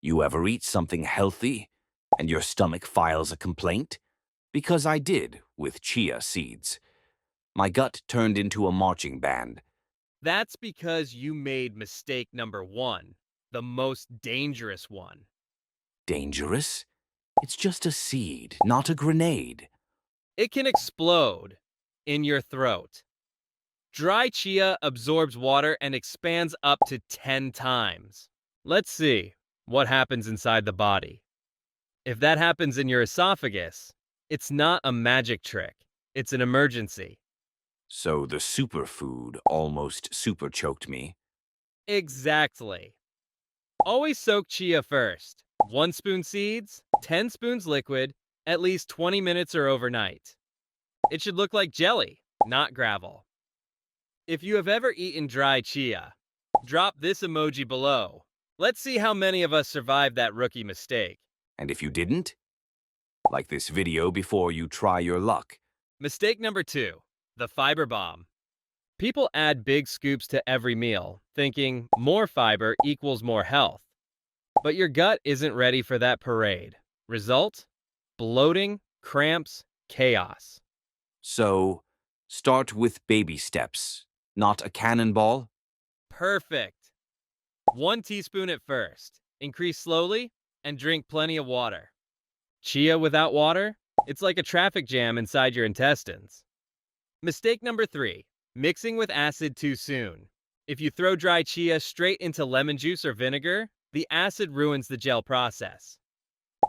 You ever eat something healthy and your stomach files a complaint? Because I did with chia seeds. My gut turned into a marching band. That's because you made mistake number one, the most dangerous one. Dangerous? It's just a seed, not a grenade. It can explode in your throat. Dry chia absorbs water and expands up to 10 times. Let's see what happens inside the body. If that happens in your esophagus, it's not a magic trick. It's an emergency. So the superfood almost super choked me. Exactly. Always soak chia first. 1 spoon seeds, 10 spoons liquid, at least 20 minutes or overnight. It should look like jelly, not gravel. If you have ever eaten dry chia, drop this emoji below. Let's see how many of us survived that rookie mistake. And if you didn't? Like this video before you try your luck. Mistake number 2, the fiber bomb. People add big scoops to every meal, thinking more fiber equals more health. But your gut isn't ready for that parade. Result? Bloating, cramps, chaos. So, start with baby steps, not a cannonball. Perfect. 1 teaspoon at first. Increase slowly and drink plenty of water. Chia without water? It's like a traffic jam inside your intestines. Mistake number 3, mixing with acid too soon. If you throw dry chia straight into lemon juice or vinegar, the acid ruins the gel process.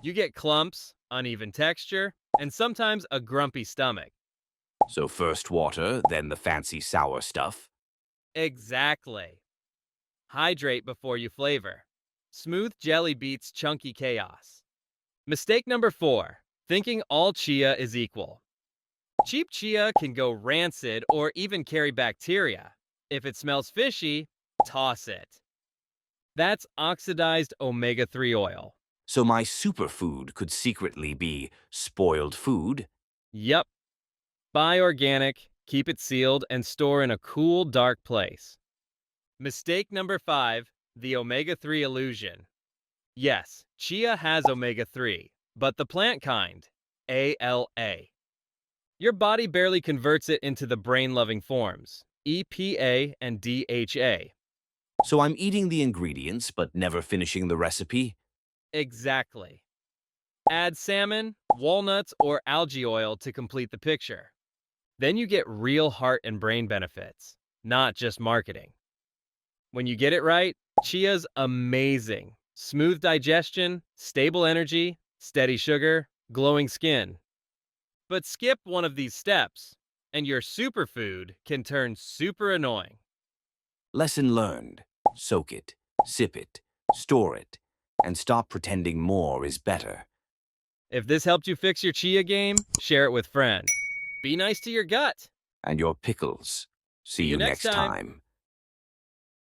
You get clumps, uneven texture, and sometimes a grumpy stomach. So first water, then the fancy sour stuff. Exactly. Hydrate before you flavor. Smooth jelly beats chunky chaos. Mistake number 4, thinking all chia is equal. Cheap chia can go rancid or even carry bacteria. If it smells fishy, toss it. That's oxidized omega-3 oil. So my superfood could secretly be spoiled food. Yup. Buy organic, keep it sealed, and store in a cool, dark place. Mistake number 5, the omega-3 illusion. Yes, chia has omega-3, but the plant kind, ALA. Your body barely converts it into the brain-loving forms, EPA and DHA. So I'm eating the ingredients but never finishing the recipe. Exactly. Add salmon, walnuts, or algae oil to complete the picture. Then you get real heart and brain benefits, not just marketing. When you get it right, chia's amazing. Smooth digestion, stable energy, steady sugar, glowing skin. But skip one of these steps, and your superfood can turn super annoying. Lesson learned. Soak it, sip it, store it, and stop pretending more is better. If this helped you fix your chia game, share it with friends. Be nice to your gut. And your pickles. See See you you next next time. time.